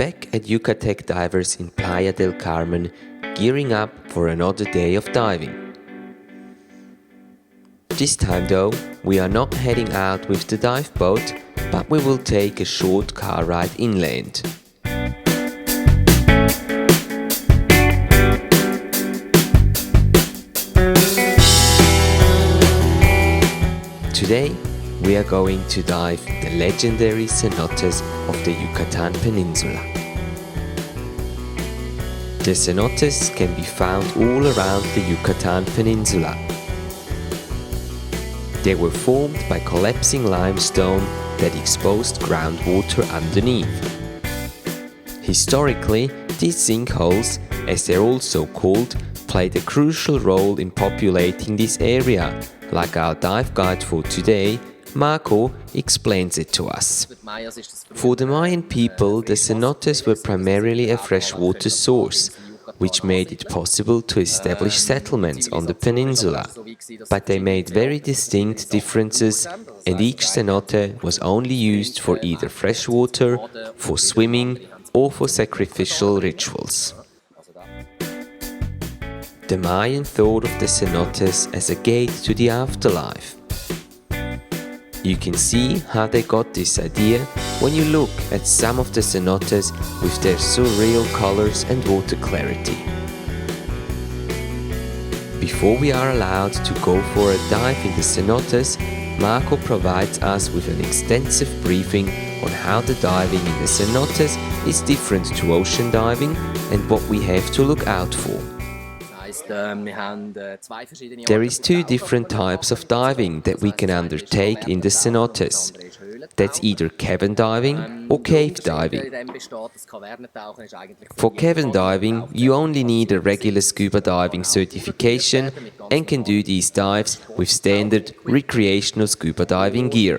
back at Yucatec Divers in Playa del Carmen, gearing up for another day of diving. This time though, we are not heading out with the dive boat, but we will take a short car ride inland. Today, we are going to dive the legendary cenotes of the Yucatan Peninsula. The cenotes can be found all around the Yucatan Peninsula. They were formed by collapsing limestone that exposed groundwater underneath. Historically, these sinkholes, as they're also called, played a crucial role in populating this area, like our dive guide for today, Marco, explains it to us. For the Mayan people, the cenotes were primarily a freshwater source, which made it possible to establish settlements on the peninsula. But they made very distinct differences, and each cenote was only used for either freshwater, for swimming, or for sacrificial rituals. The Mayan thought of the cenotes as a gate to the afterlife. You can see how they got this idea when you look at some of the cenotes with their surreal colors and water clarity. Before we are allowed to go for a dive in the cenotes, Marco provides us with an extensive briefing on how the diving in the cenotes is different to ocean diving and what we have to look out for. There is two different types of diving that we can undertake in the cenotes. That's either cavern diving or cave diving. For cavern diving, you only need a regular scuba diving certification and can do these dives with standard recreational scuba diving gear.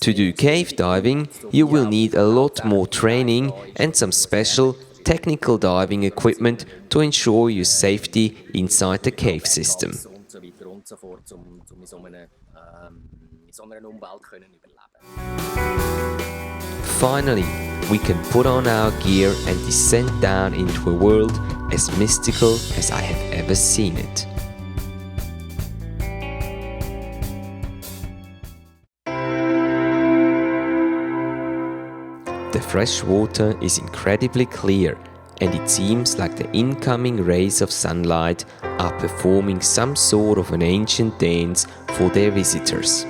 To do cave diving, you will need a lot more training and some special technical diving equipment to ensure your safety inside the cave system. Finally, we can put on our gear and descend down into a world as mystical as I have ever seen it. The fresh water is incredibly clear, and it seems like the incoming rays of sunlight are performing some sort of an ancient dance for their visitors.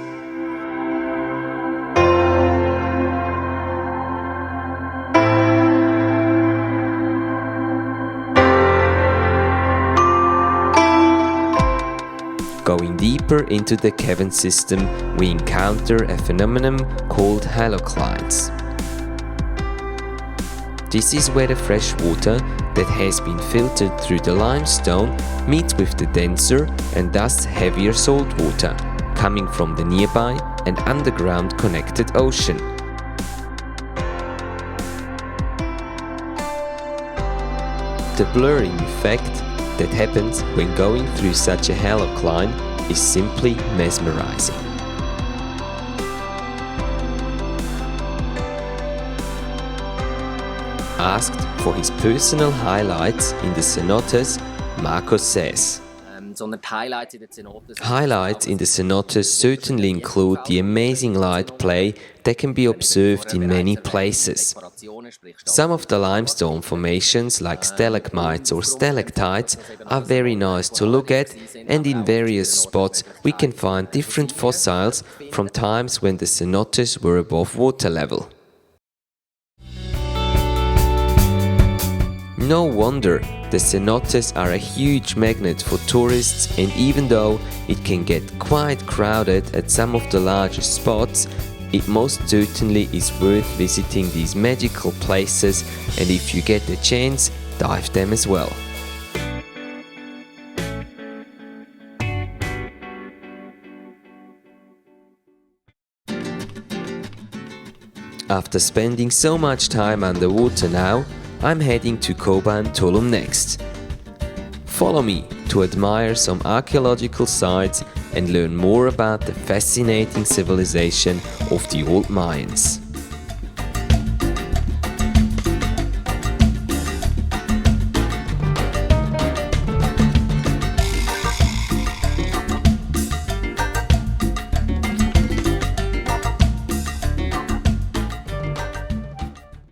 Going deeper into the cavern system, we encounter a phenomenon called haloclines. This is where the fresh water that has been filtered through the limestone meets with the denser and thus heavier salt water coming from the nearby and underground connected ocean. The blurring effect that happens when going through such a halocline is simply mesmerizing. Asked for his personal highlights in the cenotes, Marco says, highlights in the cenotes certainly include the amazing light play that can be observed in many places. Some of the limestone formations like stalagmites or stalactites are very nice to look at, and in various spots we can find different fossils from times when the cenotes were above water level. No wonder the cenotes are a huge magnet for tourists, and even though it can get quite crowded at some of the largest spots, it most certainly is worth visiting these magical places, and if you get the chance, dive them as well. After spending so much time underwater now, I'm heading to Coba and Tulum next. Follow me to admire some archaeological sites and learn more about the fascinating civilization of the old Mayans.